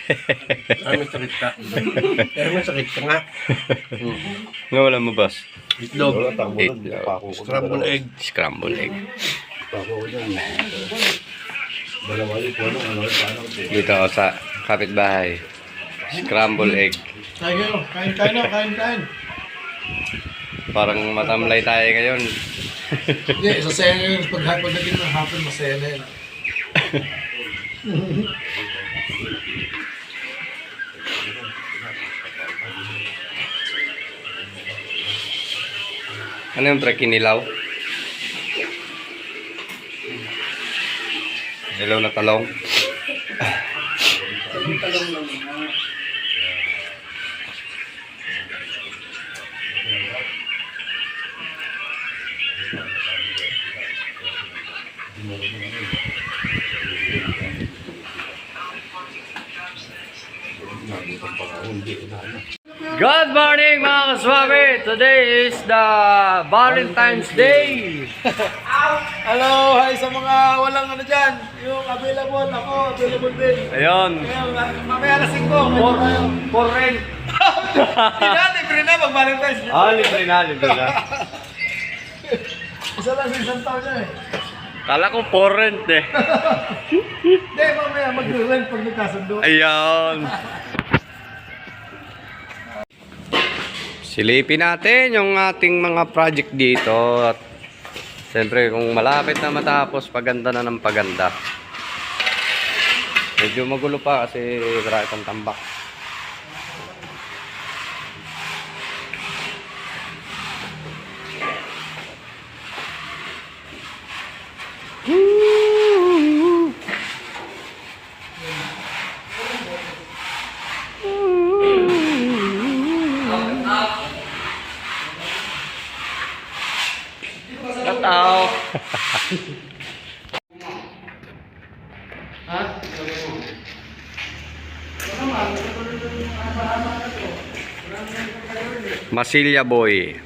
Ay, may sakit ka. Pero may sakit ka nga. Nga wala mo, boss? Itlog. Itlog. Scrambled egg. Scrambled egg. Dito ako sa kapitbahay. Scrambled egg. Kain. Parang matamlay tayo ngayon. Hindi, sasaya na yun. Pagdating ng hapon, masaya na yun. Ano yung pre, kinilaw? Nilaw na talong. Good morning mga kaswabe! Today is the Valentine's Day! Hello, hi sa mga walang ano dyan. Yung available, ako, available din. Ayun! Mamaya alas 5. For rent! Libre na mag-Valentine's. Libre na. Isa lang sa isang taon niya eh. Kala ko for rent eh. Hindi, mamaya mag-rent pag nagkasundo. Ayun! Silipin natin yung ating mga project dito at siyempre kung malapit na matapos, paganda na ng paganda. Medyo magulo pa kasi marami pang tambak. Tao. Masilya boy.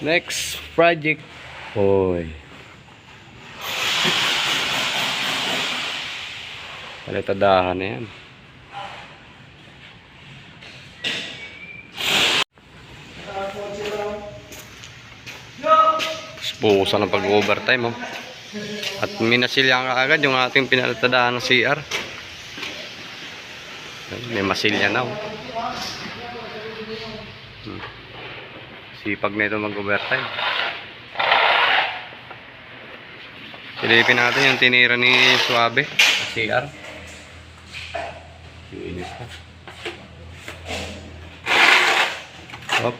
Next project. Hoy. Palitadahan na yan. Pusa ng pag-overtime. Oh. At minasilya ka agad yung ating pinalitadahan ng CR. May masilya na. Oh. Sipag na ito mag-overtime. Silipin natin yung tinira ni Suabe CR. Inis na. Hop.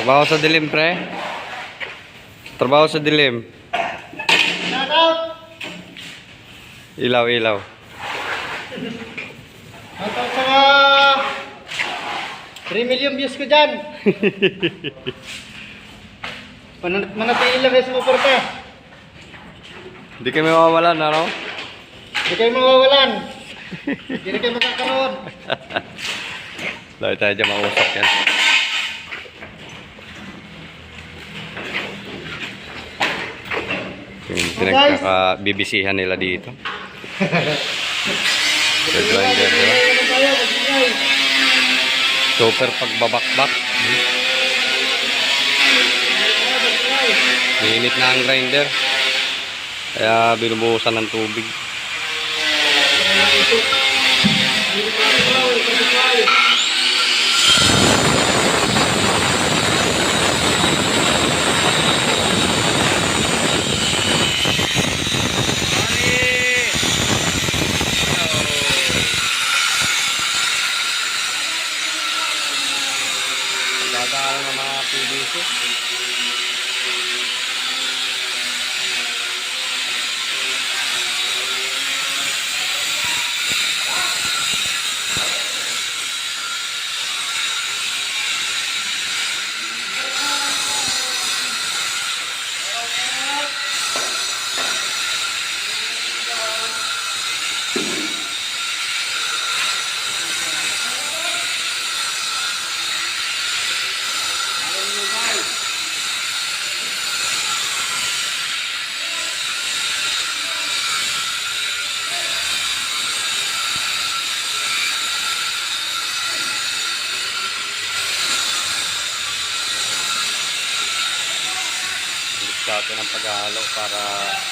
Trabaho sa dilim, pre. Trabaho sa dilim. Ilaw. At ang mga 3 million views ko dyan. Manatili lang kayo sa suporta. Hindi kami mawawalan, ano? Hindi kayo mawawalan. Hindi na kayo magkakaroon. Lagi tayo dyan mausap yan. Yung pinagkakabibisihan nila dito. The grinder, diba? Super pagbabakbak. Mainit na ang grinder. Kaya binubuhusan ng tubig. natin ng paghahalo para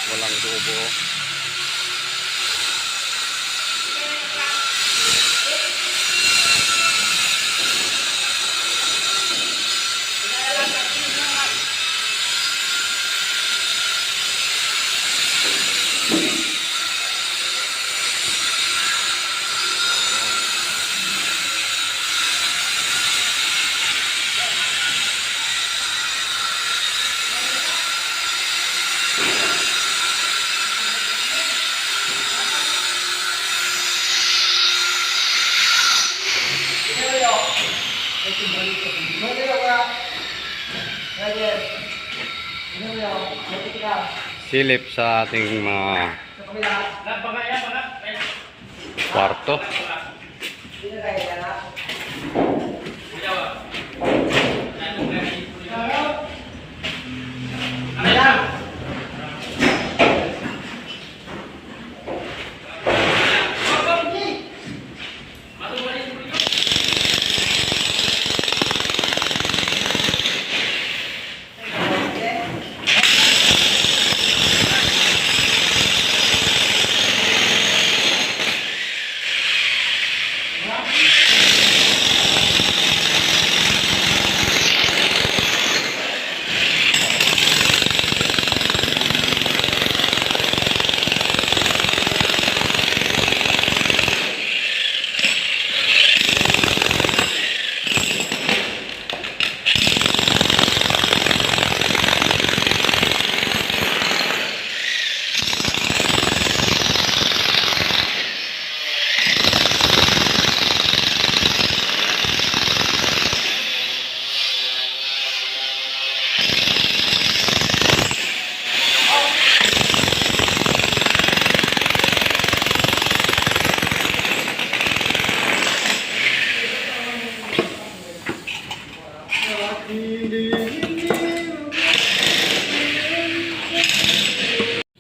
walang buo-buo. Silip sa ating mga kwarto.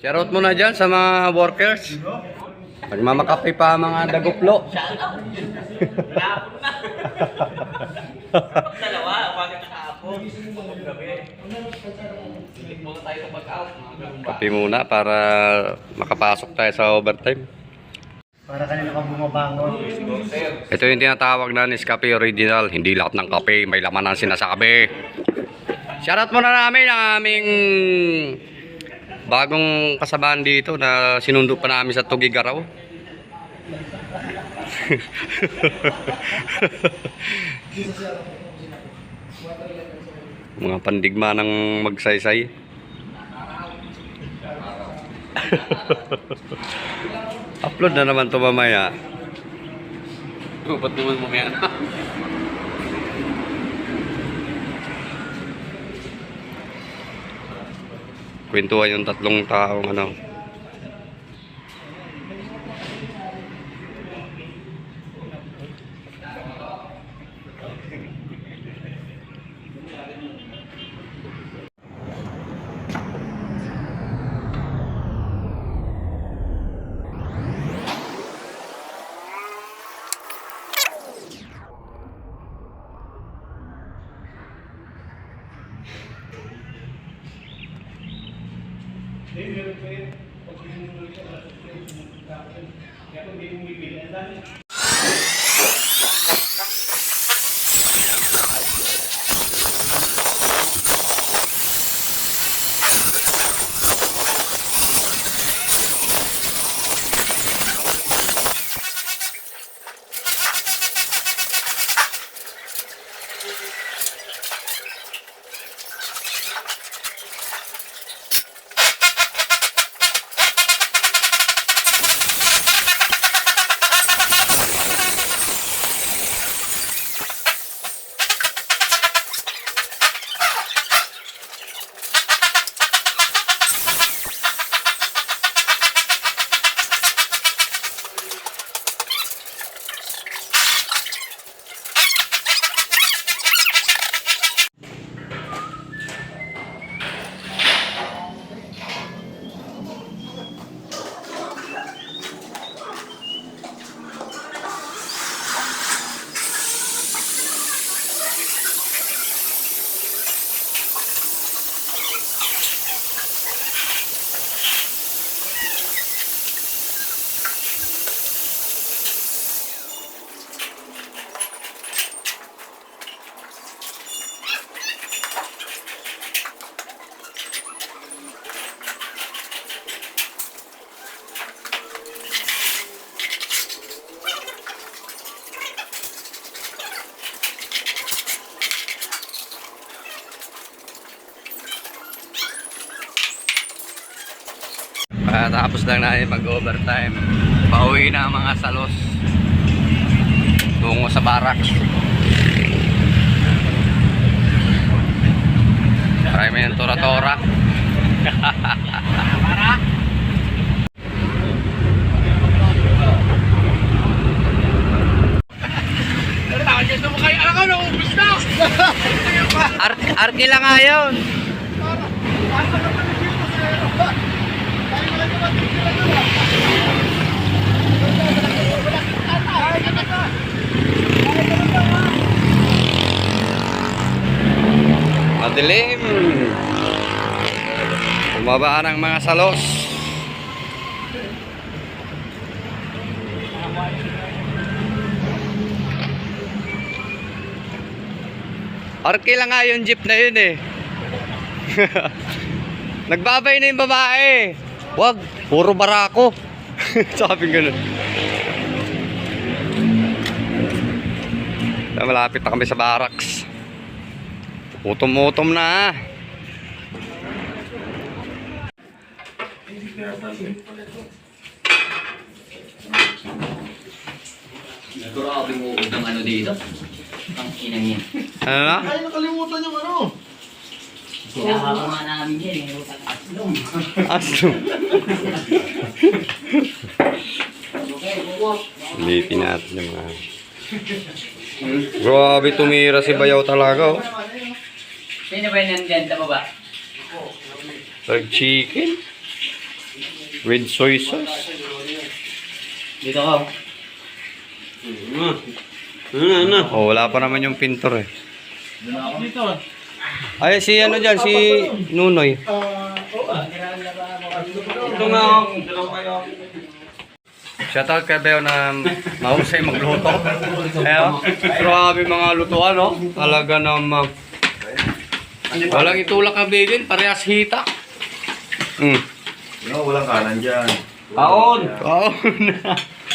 Shoutout mo na dyan sa mga workers. Nagmamakape pa mga daguplo. Dalawa, umaga na kahapon. Gabi. Silik muna tayo sa pag-out. Kape muna para makapasok tayo sa overtime. Para kanina ka bumabangon. Ito yung tinatawag na Nescafe Original. Hindi lahat ng kape may laman ang sinasabi. Shoutout muna namin ang aming bagong kasabahan dito na sinundo pa namin sa Tugigaraw. Mga pandigma ng magsaysay. Upload na naman to mamaya. Ba't naman mamaya na? Kwentuhan yung tatlong taong ano. Katapos lang natin mag-overtime. Pauwi na ang mga salos. Tungo sa barracks. Marami ng tora-tora. Arki lang nga yun. Madilim. Bumaba ng mga salos. Arki lang nga yung jeep na yun eh. Nagbabay na yung babae. Wag, puro barako. Sabi ganun. Malapit na kami sa barracks. Utom-utom na. Grabe mo ng ano dito. Ang inang yan. Ano na? Ay, nakalimutan yung ano. Sinahama nga namin yan eh. Utang aslong. Aso. Litin natin yung mga... Grabe, tumira si Bayaw talaga, oh. Sino ba yan nandyan sa baba? Like chicken. With soy sauce. Dito ka. Oh, wala pa naman yung pintor eh. Dito. Ay, si ano dyan, si Nunoy. Ito nga, dalawa kayo. Shoutout kay Beo na mahusay magluto. Ayo, grabe mga lutuan, no? Talaga naman. Walang itulak ang bigin, parehas hita. No, walang kanan dyan. Kaon! Kaon!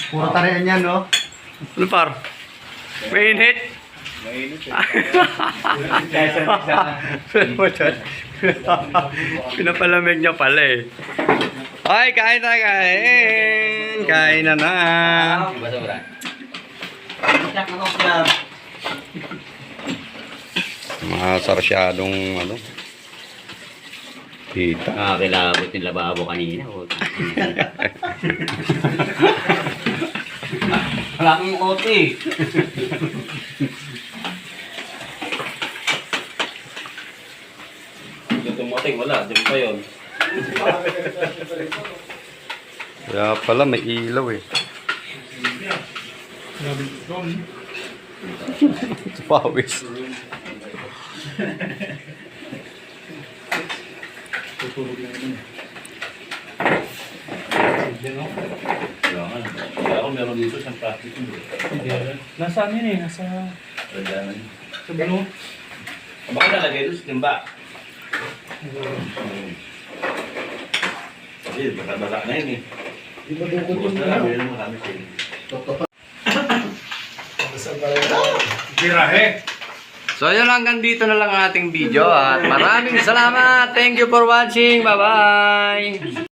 Puro tarihan yan, no? Ano par? Mainit? Pinapalamig niya pala eh. Ay, kain na kain! Kain na na! Basura. Mga sarsyadong ano, hita. Nakakilabot yung lababo kanina. Wala kang kote. Ito tumating, wala. Diyan pa yun. Kaya pala may ilaw eh. Pawis. Kaya ako meron dito sa plastic. Nasaan yun eh? Nasa... Sa blue. Baka nalagay doon sa timba. Kasi baka na yun eh. Bukas na lang, meron marami sila. Birahe! So yun, hanggang dito na lang ang ating video at maraming salamat. Thank you for watching. Bye-bye.